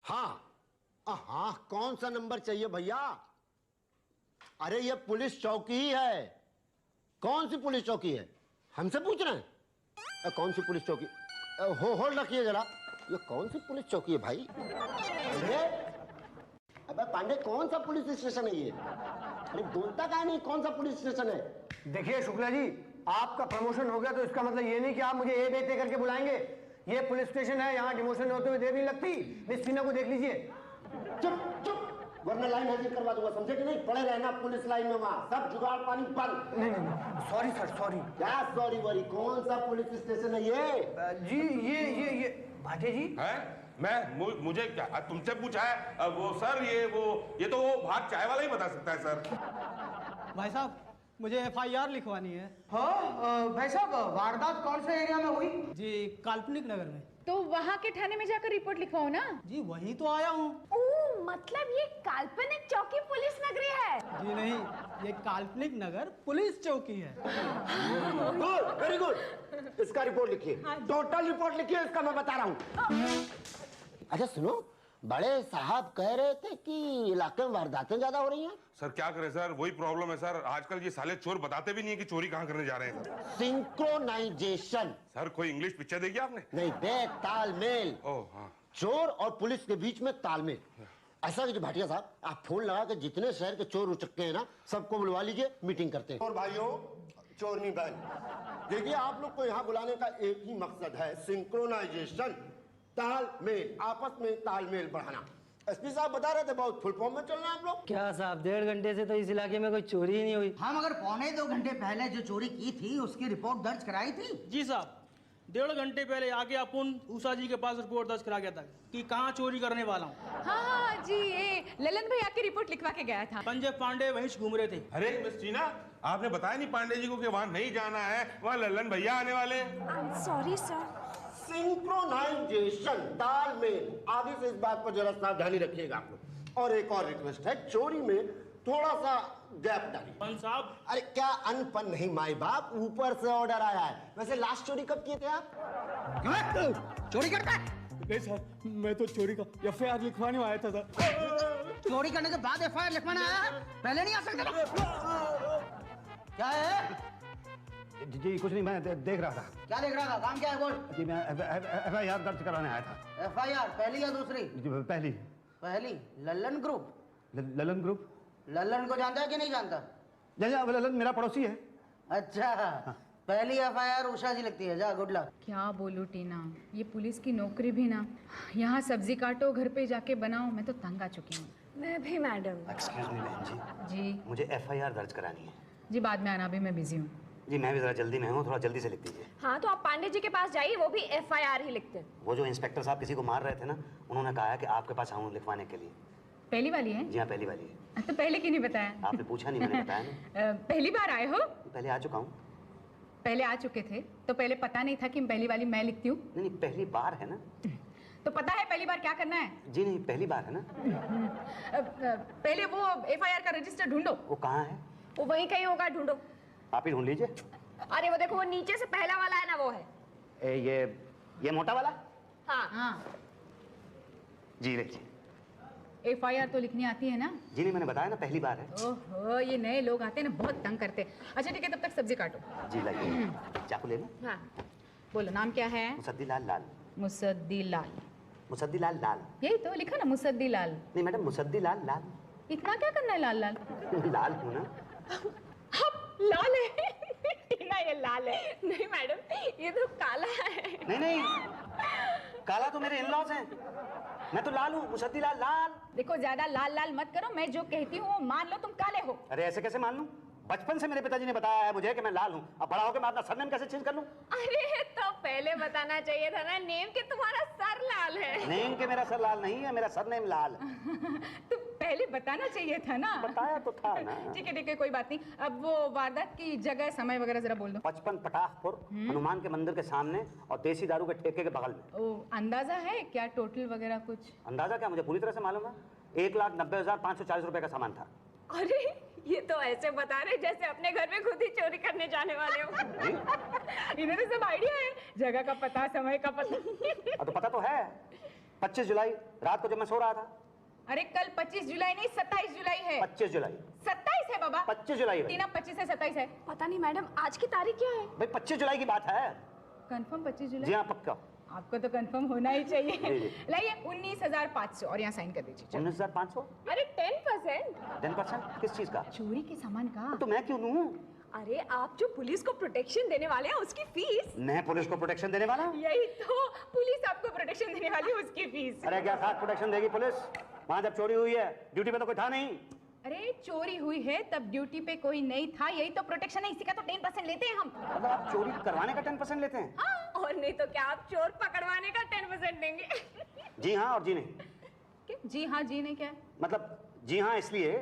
हाँ हाँ, कौन सा नंबर चाहिए भैया? अरे ये पुलिस चौकी ही है। कौन सी पुलिस चौकी है? हमसे पूछ रहे हैं? कौन सी पुलिस चौकी? होल्ड रखिए जरा। ये कौन सी पुलिस चौकी है भाई? अबे पांडे, कौन सा पुलिस स्टेशन है ये? अरे बोलता क्या नहीं, कौन सा पुलिस स्टेशन है? देखिए शुक्ला जी, आपका प्रमोशन हो गया तो इसका मतलब ये नहीं कि आप मुझे ए बेटे करके बुलाएंगे। ये पुलिस स्टेशन है, यहाँ डिमोशन होते हुए देर नहीं लगती। मिस टीना को देख लीजिए। चुप चुप, वरना लाइन हाजिर करवा दूंगा, समझे कि नहीं? पड़े रहना पुलिस लाइन में, वहां सब जुगाड़ पानी बंद। नहीं नहीं नहीं, सॉरी सर, सॉरी। क्या सॉरी वरी? कौन सा पुलिस स्टेशन है ये? जी ये भाटे जी है? मुझे क्या तुमसे पूछा है? वो सर ये तो वो भाग चाय वाला ही बता सकता है सर। भाई साहब, मुझे FIR लिखवानी है। हाँ भाई साहब, वारदात कौन से एरिया में हुई? जी, काल्पनिक नगर में। तो वहाँ के थाने में जाकर रिपोर्ट लिखवाओ ना। जी वहीं तो आया हूँ। ओह, मतलब ये काल्पनिक चौकी पुलिस नगरी है? जी नहीं, ये काल्पनिक नगर पुलिस चौकी है। Good, very good. इसका रिपोर्ट लिखिए, टोटल रिपोर्ट लिखिए इसका, मैं बता रहा हूँ। अच्छा सुनो, बड़े साहब कह रहे थे कि इलाके में वारदातें ज्यादा हो रही हैं। सर क्या करें सर, वही प्रॉब्लम है सर। आजकल ये साले चोर बताते भी नहीं है कि चोरी कहाँ करने जा रहे हैं सर। सिंक्रोनाइजेशन। सर कोई इंग्लिश पिक्चर देखी आपने? नहीं बे, तालमेल। ओह हाँ। चोर और पुलिस के बीच में तालमेल। ऐसा कीजिए भाटिया साहब, आप फोन लगा के जितने शहर के चोर उचक्के हैं ना, सबको बुलवा लीजिए, मीटिंग करते हैं। और भाइयों, चोरनी बहन, देखिए आप लोग को यहाँ बुलाने का एक ही मकसद है, सिंक्रोनाइजेशन, तालमेल, आपस में तालमेल बढ़ाना। एसपी साहब बता रहे थे बहुत फुल फॉर्म में चल रहे हैं आप लोग। क्या साहब, 1.5 घंटे से तो इस इलाके में कोई चोरी ही नहीं हुई। हाँ, मगर 1.25 घंटे पहले जो चोरी की थी उसकी रिपोर्ट दर्ज कराई थी। जी साहब, 1.5 घंटे पहले आके अपन उषा जी के पास रिपोर्ट दर्ज करा गया था कि कहाँ चोरी करने वाला हूँ। हाँ जी, ये ललन भैया की रिपोर्ट लिखवा के गया था। पंजे पांडे वहीं घूम रहे थे। अरे मिस टीना, आपने बताया नहीं पांडे जी को कि वहाँ नहीं जाना है, वहाँ ललन भैया आने वाले। Sorry sir. सिंक्रोनाइजेशन, तालमेल, आगे से इस बात पर जरा सावधानी रखिएगा आप लोग। और एक और रिक्वेस्ट है, चोरी में थोड़ा सा गैप डालिए। पन साहब, अरे क्या अनपन नहीं माई बाप, ऊपर से ऑर्डर आया है। वैसे लास्ट चोरी कब किए थे आप? चोरी करता है? नहीं सर, मैं तो चोरी का FIR लिखवाने आया था सर। चोरी करने के बाद FIR लिखवाना आया, पहले नहीं आ सकता? क्या है? जी कुछ नहीं, मैं देख रहा था। क्या देख रहा था? काम क्या है बोल? जी मैं FIR दर्ज कराने आया था। FIR पहली या दूसरी? जी पहली। पहली। ललन ग्रुप? ललन ग्रुप? ललन को जानता है कि नहीं जानता? ललन मेरा पड़ोसी है। अच्छा, पहली FIR उषा जी लिखती है। जा, गुड लक। क्या बोलूं टीना, ये पुलिस की नौकरी भी ना, यहाँ सब्जी काटो, घर पे जाके बनाओ, मैं तो तंग आ चुकी हूँ। मैं भी मैडम। एक्सक्यूज मी बहन जी। जी मुझे FIR दर्ज करानी है। जी, बाद में आना, अभी मैं बिजी हूँ। जी मैं भी जरा जल्दी में हूँ, थोड़ा जल्दी से लिख दीजिए। हाँ, तो आप पांडे जी के पास जाइए, वो भी FIR ही लिखते हैं। वो जो इंस्पेक्टर साहब किसी को मार रहे थे ना, उन्होंने कहा है कि आपके पास आऊँ लिखवाने के लिए। पहली वाली है? जी हाँ पहली वाली है। तो पहले क्यों नहीं बताया? आपने पूछा नहीं, मैंने बताया ना। पहली बार आए हो? पहले आ चुका हूँ। पहले आ चुके थे तो पहले पता नहीं था कि पहली वाली मैं लिखती हूँ? नहीं पहली बार है ना। तो पता है पहली बार क्या करना है? जी नहीं पहली बार है ना। पहले वो FIR का रजिस्टर ढूंढो। वो कहाँ है? वो वहीं कहीं होगा, ढूंढो। आप ही ढूंढ लीजिए। अरे वो देखो, वो नीचे से पहला वाला है ना, वो है। ये मोटा वाला? हाँ। जी लीजिए। FIR तो लिखनी आती है ना? जी नहीं मैंने बताया ना पहली बार है। ओहो, ये नए लोग आते हैं ना, बहुत तंग करते हैं। अच्छा ठीक है, तब तक सब्जी काटो। जी लाइए। चाकू लेना। हाँ बोलो, नाम क्या है? मुसद्दीलाल लाल। मुसद्दीलाल? मुसद्दीलाल लाल। यही तो लिखा ना, मुसद्दीलाल। नहीं मैडम, मुसद्दीलाल लाल। इतना क्या करना है लाल लाल? लाल हूँ ना। लाल है? टीना ये लाल है। नहीं मैडम, ये तो काला है। नहीं काला तो मेरे इन-लॉज हैं। मैं तो लाल हूँ, मुसद्दीलाल लाल। देखो, ज्यादा लाल लाल मत करो, मैं जो कहती हूँ वो मान लो, तुम काले हो। अरे ऐसे कैसे मान लूं? बचपन से मेरे पिताजी ने बताया है मुझे कि मैं लाल हूँ। अब बड़ा होकर मैं अपना सरनेम कैसे चेंज कर लूं? अरे तो पहले बताना चाहिए था ना, नेम के तुम्हारा सर लाल है। नेम के मेरा सर लाल नहीं है, मेरा सरनेम लाल। तो पहले बताना चाहिए था ना। बताया तो था ना। ठीक है कोई बात नहीं। अब वो वारदात की जगह समय वगैरह जरा बोल दो। 55 पटाखपुर, हनुमान के मंदिर के सामने और देसी दारू के ठेके के बगल में। ओ, अंदाजा है क्या टोटल वगैरह कुछ? अंदाजा क्या, मुझे पूरी तरह से मालूम है। 1,90,540 रुपए का सामान था। अरे ये तो ऐसे बता रहे जैसे अपने घर में खुद ही चोरी करने जाने वाले हो। इन्हें तो सब आइडिया है, जगह का पता, समय का पता। तो पता तो है। 25 जुलाई रात को जब मैं सो रहा था। अरे कल 25 जुलाई नहीं 27 जुलाई है। 25 जुलाई 27 है बाबा। 25 जुलाई है। टीना 25 से 27 है। पता नहीं मैडम, आज की तारीख क्या है? भाई 25 जुलाई की बात है। कंफर्म 25 जुलाई? जी हाँ पक्का। आपको तो कंफर्म होना ही चाहिए। लाइए 19,500 और यहाँ साइन कर दीजिए। 19,500? अरे 10%। 10% किस चीज का? चोरी के सामान का। तो मैं क्यों दूं? अरे आप जो पुलिस को प्रोटेक्शन देने वाले हैं उसकी फीस। मैं पुलिस को प्रोटेक्शन देने वाला? यही तो, पुलिस आपको प्रोटेक्शन देने वाली है, उसकी फीस। अरे क्या खास प्रोटेक्शन देगी पुलिस? वहां जब चोरी हुई है ड्यूटी पे तो कोई था नहीं। अरे चोरी हुई है तब ड्यूटी पे कोई नहीं था, यही तो प्रोटेक्शन है, इसी का तो 10% लेते हैं हम। मतलब आप चोरी करवाने का 10% लेते हैं? हाँ। और नहीं तो क्या आप चोर पकड़वाने का 10% देंगे? जी हाँ और जी नहीं। क्या जी हाँ जी नहीं क्या? मतलब जी हाँ इसलिए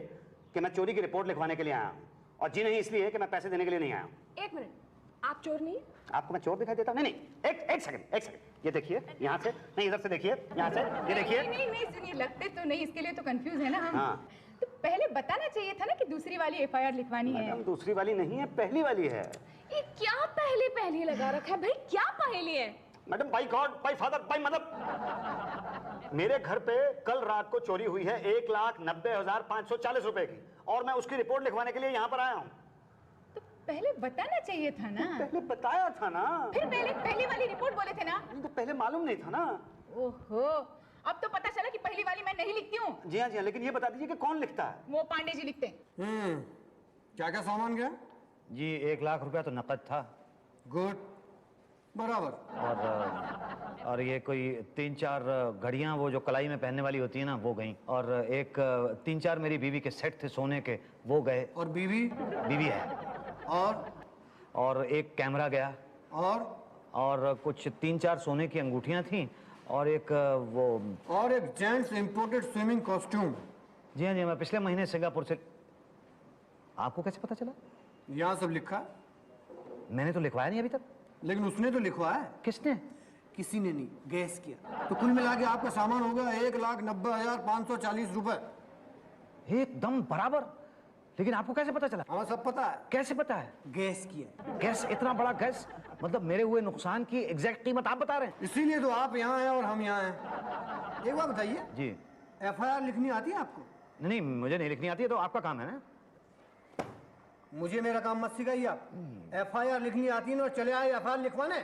कि मैं चोरी की रिपोर्ट लिखवाने के लिए आया हूँ, और जी नहीं इसलिए कि मैं पैसे देने के लिए नहीं आया हूँ। एक मिनट, आप चोर नहीं? आपको मैं चोर दिखाई देता हूँ? नहीं, एक सेकंड, ये देखिए यहाँ से, नहीं इधर से देखिए, यहाँ से ये देखिए। नहीं सुनिए, लगते तो नहीं, इसके लिए तो कंफ्यूज है ना हम। हाँ। तो पहले बताना चाहिए था ना कि दूसरी वाली FIR लिखवानी है। मैडम दूसरी वाली नहीं है, पहली वाली है। ये क्या पहले लगा रखा है भाई, क्या पहेली है? Madam by God, by father, by mother, मेरे घर पे कल रात को चोरी हुई है 1,90,540 रुपए की, और मैं उसकी रिपोर्ट लिखवाने के लिए यहाँ पर आया हूँ। तो पहले बताना चाहिए था ना। पहले बताया था ना। फिर पहली वाली रिपोर्ट बोले थे ना। तो पहले मालूम नहीं था ना। ओहो, अब तो पता चला कि पहली वाली मैं नहीं लिखती हूँ। जी हाँ, लेकिन ये बता दीजिए कि कौन लिखता है? वो पांडे जी लिखते हैं। क्या क्या सामान गया? जी 1 लाख रुपया तो नकद था। गुड, बराबर। और ये कोई 3-4 घड़ियां वो जो कलाई में पहनने वाली होती है ना वो गई, और एक 3-4 मेरी बीवी के सेट थे सोने के वो गए। और बीवी? बीवी है। और एक कैमरा गया, और कुछ 3-4 सोने की अंगूठियां थीं, और एक और एक जेंट्स इंपोर्टेड स्विमिंग कॉस्ट्यूम। जी हाँ मैं पिछले महीने सिंगापुर से। आपको कैसे पता चला? यहाँ सब लिखा। मैंने तो लिखवाया नहीं अभी तक। लेकिन उसने तो लिखवाया है। किसने? किसी ने नहीं, गैस किया। तो कुल मिला के आपका सामान होगा 1,90,540 रुपए। एकदम बराबर। लेकिन आपको कैसे पता चला? हमें सब पता है। कैसे पता है? गैस किया। गैस? इतना बड़ा गैस? मतलब मेरे हुए नुकसान की एग्जैक्ट कीमत आप बता रहे हैं? इसीलिए तो आप यहाँ हैं और हम यहाँ हैं। एक बात बताइए जी। FIR लिखनी आती है आपको? नहीं मुझे नहीं लिखनी आती है, तो आपका काम है ना। मुझे मेरा काम मत सिखाइए आप। FIR लिखनी आती है ना, चले आए FIR लिखवाने।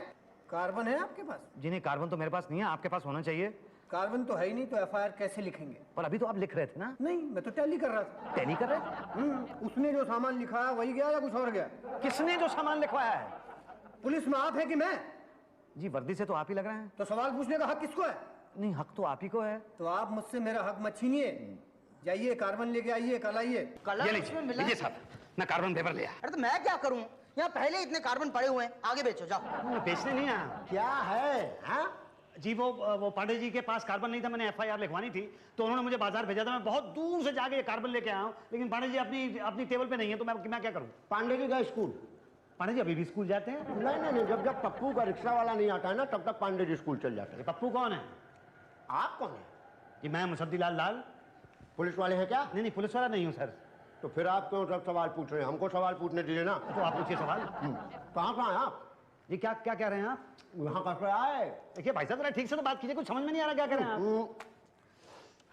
कार्बन है आपके पास? जी नहीं, कार्बन तो मेरे पास नहीं है, आपके पास होना चाहिए। कार्बन तो है ही नहीं, तो FIR कैसे लिखेंगे? पर अभी तो आप लिख रहे थे ना। नहीं, मैं तो टैली कर रहा था। टैली कर रहे थे? उसने जो सामान लिखा है वही गया या कुछ और गया? किसने जो सामान लिखवाया है? पुलिस में आप है कि मैं? जी वर्दी से तो आप ही लग रहे हैं। तो सवाल पूछने का हक किसको है? नहीं, हक तो आप ही को है। तो आप मुझसे मेरा हक मत छीनिए। जाइए कार्बन लेके आइए, कल आइए। ये लीजिए साहब, मैं कार्बन पेपर लिया। अरे तो मैं क्या करूं, यहाँ पहले इतने कार्बन पड़े हुए हैं, आगे बेचो जाओ। बेचने नहीं आया। क्या है? हाँ जी वो पांडे जी के पास कार्बन नहीं था, मैंने FIR लिखवानी थी, तो उन्होंने मुझे बाजार भेजा था। मैं बहुत दूर से जाके ये कार्बन लेके आया हूँ, लेकिन पांडे जी अपनी टेबल पे नहीं है, तो मैं क्या करूँ? पांडे जी गए स्कूल? पांडे जी अभी भी स्कूल जाते हैं? नहीं, जब पप्पू का रिक्शा वाला नहीं आता है ना, तब तक पांडे जी स्कूल चल जाते हैं। पप्पू कौन है? आप कौन है? जी मैं मुसद्दी लाल। पुलिस वाले हैं क्या? नहीं पुलिस वाला नहीं हूँ सर। तो फिर आप क्यों सब सवाल पूछ रहे हैं? हमको सवाल पूछने दीजिए ना। तो आप पूछिए सवाल। कहाँ हैं आप? जी क्या कह रहे हैं आप? यहाँ कैसे आए? देखिए भाई साहब जरा ठीक से तो बात कीजिए, कुछ समझ में नहीं आ रहा क्या कह रहे हैं आप।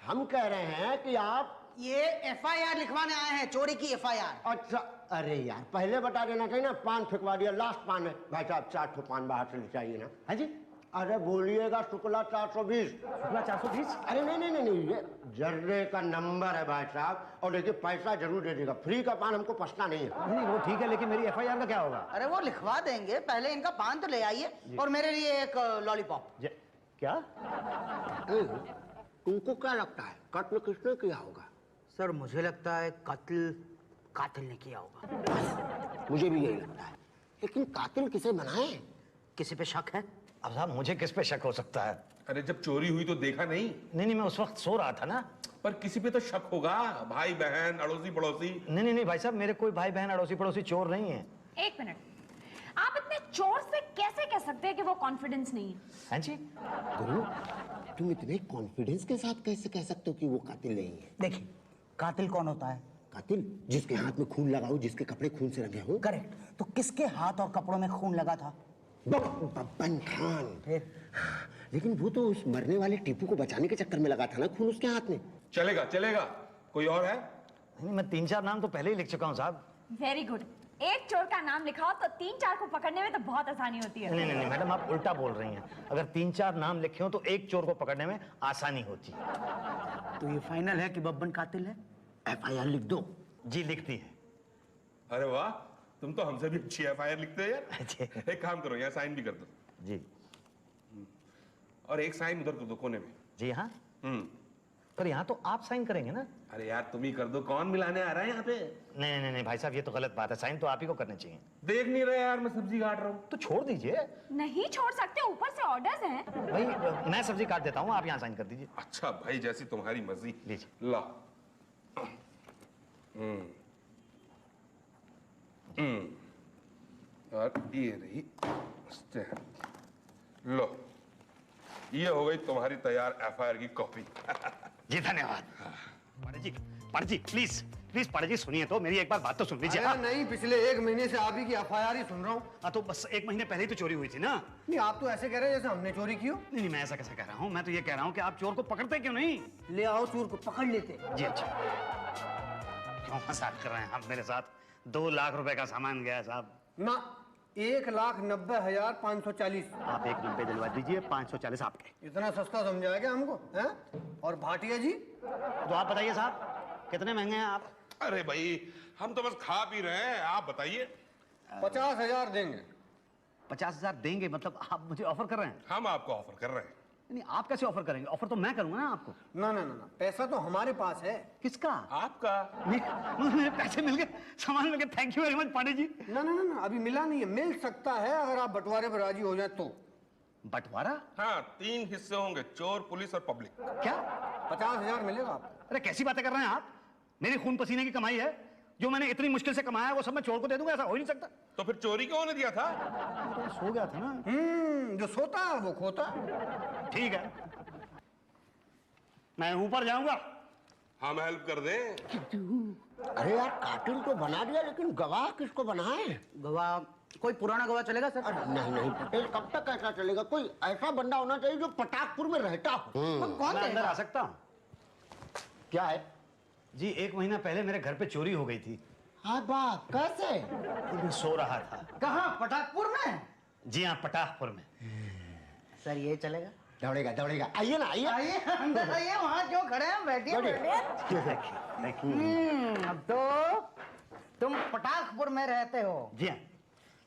हम कह रहे हैं कि आप ये FIR लिखवाने आए हैं, चोरी की FIR। अच्छा, अरे यार पहले बता देना चाहिए ना। पान फेंकवा दिया, लास्ट पान है भाई साहब। 4 ठो पान बाहर से ले चाहिए ना। हाँ जी। अरे बोलिएगा शुक्ला 420। शुक्ला 420? अरे नहीं, ये जर्रे का नंबर है भाई साहब। और देखिए पैसा जरूर दे देगा, फ्री का पान हमको पसना नहीं है। नहीं वो ठीक है, लेकिन मेरी FIR का क्या होगा? अरे वो लिखवा देंगे, पहले इनका पान तो ले आइए, और मेरे लिए एक लॉलीपॉप। क्या? तुमको क्या लगता है कत्ल किसने किया होगा? सर मुझे लगता है कातिल ने किया होगा। मुझे भी यही लगता है, लेकिन कातिल किसे बनाए? किसी पे शक है? अब साहब मुझे किस पे शक हो सकता है? अरे जब चोरी हुई तो देखा नहीं? नहीं मैं उस वक्त सो रहा था ना। पर किसी पे तो शक होगा, भाई बहन अड़ोसी पड़ोसी। नहीं भाई साहब, मेरे कोई भाई बहन अड़ोसी पड़ोसी चोर नहीं है। एक मिनट, आप इतने चोर से कैसे कह सकते हैं कि वो कॉन्फिडेंस नहीं है? हाँ जी। गुरु, तुम इतने कॉन्फिडेंस के साथ कैसे कह सकते हो कि वो कातिल नहीं है? देखिए, कातिल कौन होता है? कातिल जिसके हाथ में खून लगा हो, जिसके कपड़े खून से रंगे हो। करेक्ट। तो किसके हाथ और कपड़ों में खून लगा था? बब्बन खान। लेकिन वो तो उस मरने वाले टीपू को बचाने के चक्कर में लगा था ना, खून उसके हाथ में। चलेगा चलेगा, कोई और है? नहीं, मैं 3-4 नाम तो पहले ही लिख चुका हूँ साहब। वेरी गुड, एक चोर का नाम लिखाओ तो 3-4 को पकड़ने में तो बहुत आसानी होती है। नहीं मैडम, आप उल्टा बोल रही हैं। अगर 3-4 नाम लिखे हो तो एक चोर को पकड़ने में आसानी होती। तो ये फाइनल है कि बब्बन कातिल है? FIR लिख दो। जी लिखती है। अरे वाह, तुम तो हमसे भी अच्छी FIR लिखते हो यार। एक काम करो, यहाँ साइन भी कर दो। जी। और एक साइन उधर कर दो कोने में। जी हाँ। पर यहाँ तो आप साइन करेंगे ना? अरे यार तुम ही कर दो, कौन मिलाने आ रहा है यहाँ पे? नहीं भाई साहब, ये तो गलत बात है। साइन तो आप ही को करने चाहिए। देख नहीं रहे यार, मैं सब्जी काट रहा हूँ। तो छोड़ दीजिए। नहीं छोड़ सकते, ऊपर से ऑर्डर्स हैं। भाई मैं सब्जी काट देता हूँ, आप यहाँ साइन कर दीजिए। अच्छा भाई, जैसी तुम्हारी मर्जी। लीजिए। ला। और ये रही स्टैम्प। लो, ये हो गई तुम्हारी तैयार FIR की कॉपी। जी धन्यवाद। पांडे जी प्लीज पांडे जी सुनिए तो, मेरी एक बार तो सुन लीजिए। नहीं, पिछले 1 महीने से आप ही की FIR ही सुन रहा हूँ। हाँ तो बस 1 महीने पहले ही तो चोरी हुई थी ना। नहीं, आप तो ऐसे कह रहे हैं जैसे हमने चोरी की हो। नहीं मैं ऐसा कैसे कह रहा हूँ, मैं तो ये कह रहा हूँ कि आप चोर को पकड़ते क्यों नहीं? ले आओ, चोर को पकड़ लेते। जी अच्छा। क्यों मजाक कर रहे हैं आप मेरे साथ? 2 लाख रुपए का सामान गया साहब। ना, 1,90,540। आप 1 90 दिलवा दीजिए, 540 आपके। इतना सस्ता समझा है क्या हमको, हैं? और भाटिया जी? तो आप बताइए साहब, कितने महंगे हैं आप? अरे भाई, हम तो बस खा पी रहे हैं, आप बताइए। 50,000 देंगे। 50,000 देंगे मतलब आप मुझे ऑफर कर रहे हैं? हम आपको ऑफर कर रहे हैं। नहीं, आप कैसे ऑफर करेंगे? ऑफर तो मैं करूंगा ना आपको। ना, पैसा तो हमारे पास है। किसका? आपका। मेरे पैसे मिल गए, सामान मिल गया। Thank you very much Pandey ji. ना, अभी मिला नहीं है। मिल सकता है अगर आप बंटवारे पर राजी हो जाए तो। बंटवारा? हाँ, 3 हिस्से होंगे, चोर, पुलिस और पब्लिक। क्या? 50,000 मिलेगा आपको। अरे कैसी बातें कर रहे हैं आप? मेरी खून पसीने की कमाई है, जो मैंने इतनी मुश्किल से कमाया वो सब मैं चोर को दे दूंगा? ऐसा हो ही नहीं सकता। तो फिर चोरी क्यों ने दिया था? तो सो गया था ना। जो सोता है वो खोता। ठीक है, मैं ऊपर जाऊंगा। हम हेल्प कर दें। अरे यार, कातिल तो बना दिया, लेकिन गवाह किसको बनाए? गवाह कोई पुराना गवाह चलेगा सर? नहीं पटेल, कब तक ऐसा चलेगा? कोई ऐसा बंदा होना चाहिए जो पटाकपुर में रहता हो। तो कौन मैं अंदर आ सकता हूँ? क्या है जी, 1 महीना पहले मेरे घर पे चोरी हो गई थी। हाँ वाह, कैसे? मैं सो रहा था। कहाँ, पटाकपुर में? जी हाँ, पटाखपुर में। सर ये चलेगा? दौड़ेगा। आइए ना, आइए। आइए अंदर आइए, वहाँ क्यों खड़े हैं? बैठिए। अब तो तुम पटाखपुर में रहते हो? जी हाँ।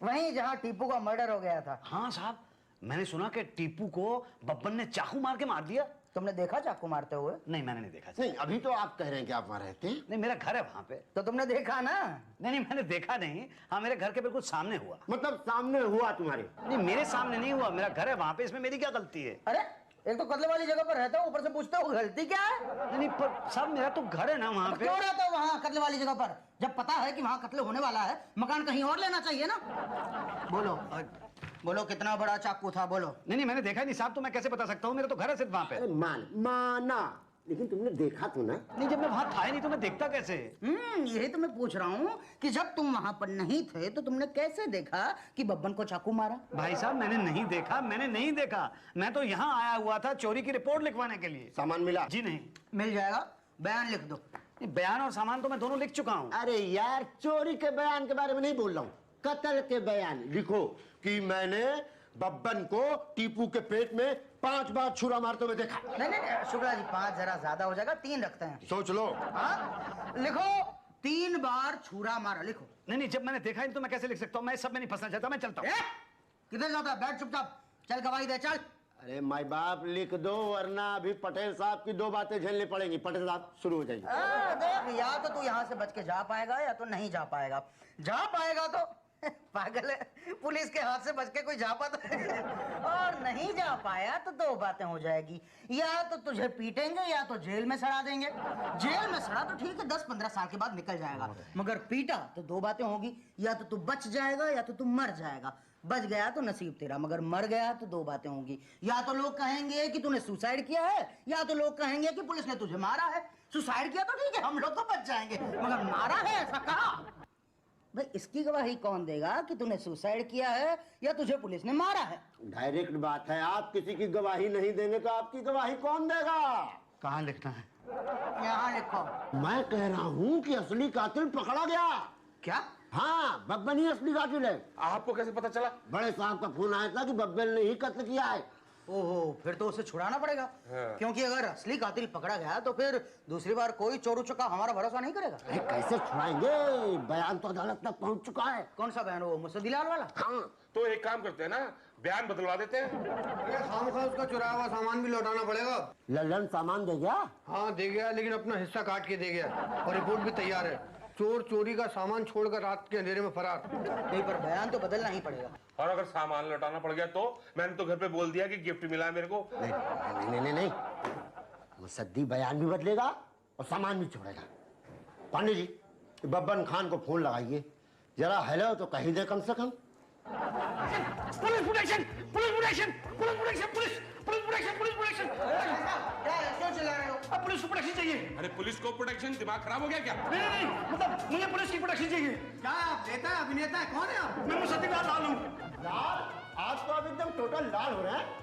वहीं जहाँ टीपू का मर्डर हो गया था? हाँ साहब, मैंने सुना कि टीपू को बब्बन ने चाकू मार के मार दिया। तुमने देखा चाकू मारते हुए? नहीं, मैंने नहीं देखा। नहीं, अभी तो आप कह रहे हैं कि आप वहाँ रहते हैं। नहीं, मेरा घर है वहाँ पे। तो तुमने देखा ना? नहीं, मैंने देखा नहीं। हाँ, मेरे घर के बिल्कुल सामने हुआ। मतलब सामने हुआ तुम्हारे? नहीं, मेरे सामने नहीं हुआ, मेरा घर है वहाँ पे, इसमें मेरी क्या गलती है? अरे एक तो कत्ले वाली जगह पर रहता हूँ, ऊपर से पूछते हो गलती क्या है? नहीं पर साहब, मेरा तो घर है ना वहाँ पे। क्यों रहता हो वहाँ कत्ले वाली जगह पर, जब पता है कि वहाँ कत्ले होने वाला है? मकान कहीं और लेना चाहिए ना। बोलो कितना बड़ा चाकू था, बोलो। नहीं, मैंने देखा नहीं साहब, तो मैं कैसे बता सकता हूँ? मेरा तो घर है सिर्फ वहाँ पे। माना, लेकिन तुमने देखा तो ना? नहीं, जब मैं वहाँ था ही नहीं तो मैं देखता कैसे? यही तो मैं पूछ रहा हूँ कि जब तुम वहाँ पर नहीं थे तो तुमने कैसे देखा कि बब्बन को चाकू मारा? भाई साहब, मैंने नहीं देखा। मैं तो यहाँ आया हुआ था चोरी की रिपोर्ट लिखवाने के लिए। सामान मिला? जी नहीं। मिल जाएगा, बयान लिख दो। बयान और सामान तो मैं दोनों लिख चुका हूँ। अरे यार, चोरी के बयान के बारे में नहीं बोल रहा हूँ, कत्ल के बयान लिखो कि मैंने बब्बन को टीपू के पेट में 5 बार छुरा मारते हुए देखा। नहीं शुक्ला जी, 5 जरा ज्यादा हो जाएगा, 3 रखते हैं। सोच लो। हाँ लिखो, 3 बार छुरा मारा, लिखो। नहीं, जब मैंने देखा नहीं तो मैं कैसे लिख सकता हूँ? मैं सब में नहीं फंसना चाहता, मैं चलता हूँ। किधर जाता है? बैठ चुपचाप, चल गवाही दे, चल। अरे माई बाप, लिख दो, वरना अभी पटेल साहब की 2 बातें झेलनी पड़ेंगी। पटेल साहब शुरू हो जाइए। देख, या तो तू यहाँ से बच के जा पाएगा या तो नहीं जा पाएगा। जा पाएगा तो पागल है, पुलिस के हाथ से बच के कोई जा पाता है? और नहीं जा पाया तो 2 बातें हो जाएगी, या तो तुझे पीटेंगे या तो जेल में सड़ा देंगे। जेल में सड़ा तो ठीक है, 10-15 साल के बाद निकल जाएगा, मगर पीटा तो 2 बातें होगी, या तो तू बच जाएगा या तो तू मर जाएगा। बच गया तो नसीब तेरा, मगर मर गया तो 2 बातें होंगी, या तो लोग कहेंगे कि तूने सुसाइड किया है, या तो लोग कहेंगे कि पुलिस ने तुझे मारा है। सुसाइड किया तो ठीक है, हम लोग तो बच जाएंगे, मगर मारा है ऐसा कहा? भाई इसकी गवाही कौन देगा कि तूने सुसाइड किया है या तुझे पुलिस ने मारा है? डायरेक्ट बात है, आप किसी की गवाही नहीं देंगे तो आपकी गवाही कौन देगा? कहाँ लिखना है? यहाँ लिखो। मैं कह रहा हूँ कि असली कातिल पकड़ा गया। क्या? हाँ, बब्बन ही असली कातिल है। आपको कैसे पता चला? बड़े साहब का फोन आया था कि बब्बन ने ही कत्ल किया है। ओहो, फिर तो उसे छुड़ाना पड़ेगा। हाँ। क्योंकि अगर असली कातिल पकड़ा गया तो फिर दूसरी बार कोई चोर उचक्का हमारा भरोसा नहीं करेगा। अरे कैसे छुड़ाएंगे? बयान तो अदालत तक पहुंच चुका है। कौन सा बयान? वो मुसद्दीलाल वाला? हाँ, तो एक काम करते हैं ना, बयान बदलवा देते हैं। अरे खामखा उसका चुराया हुआ सामान भी लौटाना पड़ेगा। लल्लन सामान दे गया? हाँ दे गया, लेकिन अपना हिस्सा काट के दे गया और रिपोर्ट भी तैयार है। चोर चोरी का सामान छोड़कर रात के अंधेरे में फरार। नहीं, पर बयान तो बदलना ही पड़ेगा। और अगर सामान लौटाना पड़ गया तो? मैंने तो घर पे बोल दिया कि गिफ्ट मिला है मेरे को। नहीं, मुसद्दी बयान भी बदलेगा और सामान भी छोड़ेगा। पांडे जी, बब्बन खान को फोन लगाइए जरा, हेलो तो कही दे कम से कम। Police protection, police protection, police protection, police police protection, police protection. क्यों चिल्ला रहे हो? अब पुलिस को प्रोटेक्शन चाहिए। अरे पुलिस को प्रोटेक्शन? दिमाग खराब हो गया क्या? नहीं, मतलब मुझे पुलिस की प्रोटेक्शन चाहिए। क्या आप नेता है, अभिनेता है, कौन है आप? मैं मुसद्दीलाल लाल हूँ। लाल? आज तो आप एकदम टोटल लाल हो रहे हैं।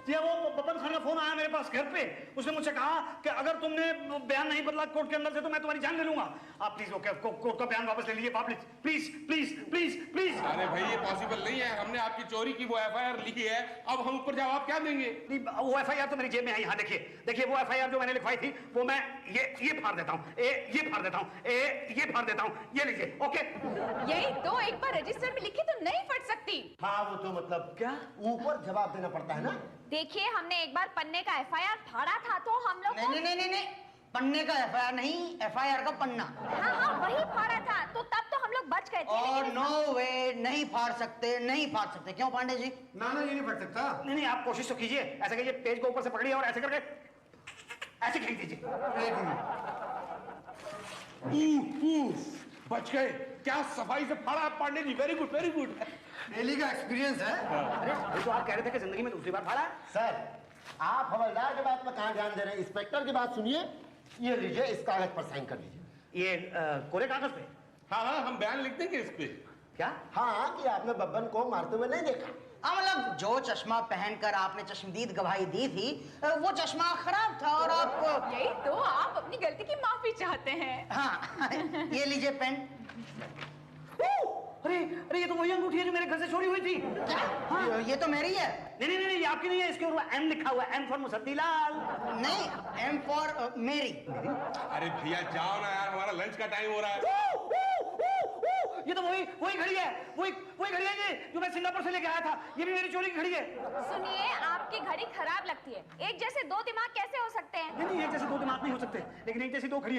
ये वो बब्बन खान का फोन आया मेरे पास घर पे। उसने मुझसे कहा कि अगर तुमने बयान नहीं बदला कोर्ट के अंदर से तो मैं तुम्हारी जान ले लूंगा। आप प्लीज कोर्ट का बयान वापस ले लीजिए। Please please please please. अरे भाई ये पॉसिबल नहीं है। हमने आपकी चोरी की वो एफआईआर लिखी है, अब हम ऊपर जवाब क्या देंगे? वो एफआईआर तो मेरी जेब में है। यहाँ देखिए वो एफआईआर जो मैंने लिखवाई थी वो मैं ये फाड़ देता हूँ, ये फाड़ देता हूँ, ये फाड़ देता हूँ। ये लीजिए। ओके, यही तो, एक बार रजिस्टर में लिखी तो नहीं फट सकती। हाँ वो तो मतलब क्या ऊपर जवाब देना पड़ता है ना। देखिए, हमने एक बार पन्ने का एफआईआर फाड़ा था तो हम लोग नहीं, पन्ने का एफआईआर नहीं, एफआईआर का पन्ना। हाँ, वही फाड़ा था तो तब तो हम लोग बच गए थे। और नो वे, नहीं फाड़ सकते। क्यों पांडे जी? नाना जी नहीं फट सकता। नहीं, आप कोशिश तो कीजिए। ऐसे कीजिए, पेज को ऊपर से पकड़िए और ऐसे करके ऐसे खींच दीजिए। एक मिनट। बच गए। क्या सफाई से फाड़ा Pandey ji, very good very good. Daily का एक्सपीरियंस है। अरे ये तो आप कह रहे थे कि जिंदगी में दूसरी बार फाड़ा है। सर, आप हवलदार की बात में कहाँ ध्यान दे रहे हैं? इंस्पेक्टर की बात सुनिए। ये लीजिए, इस कागज पर साइन कर दीजिए। ये कोरे कागज पे? हाँ, हम बयान लिख देंगे इस पे। क्या? हाँ, कि आपने बब्बन को मारते हुए नहीं देखा। मतलब जो चश्मा पहनकर आपने चश्मदीद गवाही दी थी वो चश्मा खराब था और आप। यही तो, आप अपनी गलती की माफी चाहते हैं। हाँ, ये लीजिए पेन। अरे ये तो वही अंगूठी है जो मेरे घर से चोरी हुई थी। हाँ, ये तो मेरी है। नहीं, ये आपकी नहीं है। इसके ऊपर एम लिखा हुआ है, एम फॉर मुसद्दीलाल। नहीं, एम फॉर मेरी। अरे भैया जाओ ना यार, हमारा लंच का टाइम हो रहा है। ये तो वही घड़ी है, वही घड़ी है ये जो मैं सिंगापुर से लेके आया था। ये भी मेरी चोरी की घड़ी है। सुनिए, आपकी घड़ी खराब लगती है। एक जैसे दो दिमाग कैसे हो सकते हैं? नहीं, एक जैसे दो दिमाग नहीं हो सकते, लेकिन एक जैसी दो घड़ी।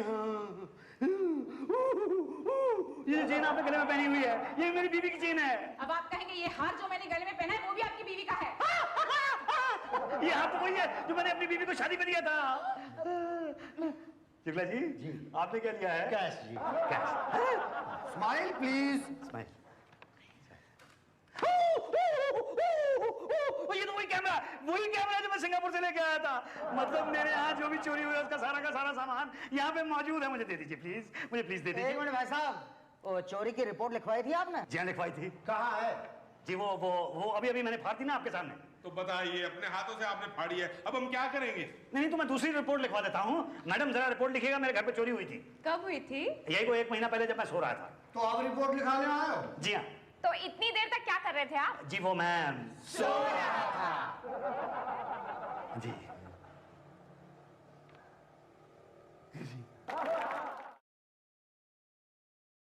ये चेन आपने गले में पहनी हुई है, ये मेरी बीवी की चेन है। अब आप कहेंगे ये हार जो मैंने गले में पहना है वो भी आपकी बीवी का है। ये हाथ तो वही है जो मैंने अपनी बीवी को शादी में दिया था। शुक्ला जी, आपने क्या लिया है? कैश जी। कैश। Smile please. स्माइल। ये तो वही कैमरा जो मैं सिंगापुर से लेके आया था। मतलब मेरे यहाँ जो भी चोरी हुई उसका सारा का सारा सामान यहाँ पे मौजूद है। मुझे दे दीजिए प्लीज, मुझे प्लीज दे दीजिए। एक मिनट भाई साहब, वो चोरी की रिपोर्ट लिखवाई थी आपने? जी हाँ, लिखवाई थी। कहाँ है? जी वो अभी मैंने फाड़ थी ना आपके सामने। तो बताइए, अपने हाथों से आपने फाड़ी है, अब हम क्या करेंगे? नहीं तो मैं दूसरी रिपोर्ट लिखवा देता हूँ। मैडम जरा रिपोर्ट लिखिएगा, मेरे घर पे चोरी हुई थी। कब हुई थी? यही को 1 महीना पहले जब मैं सो रहा था। तो आप रिपोर्ट लिखाने आए हो? जी हाँ। तो इतनी देर तक क्या कर रहे थे आप? जी वो मैं सो रहा था। जी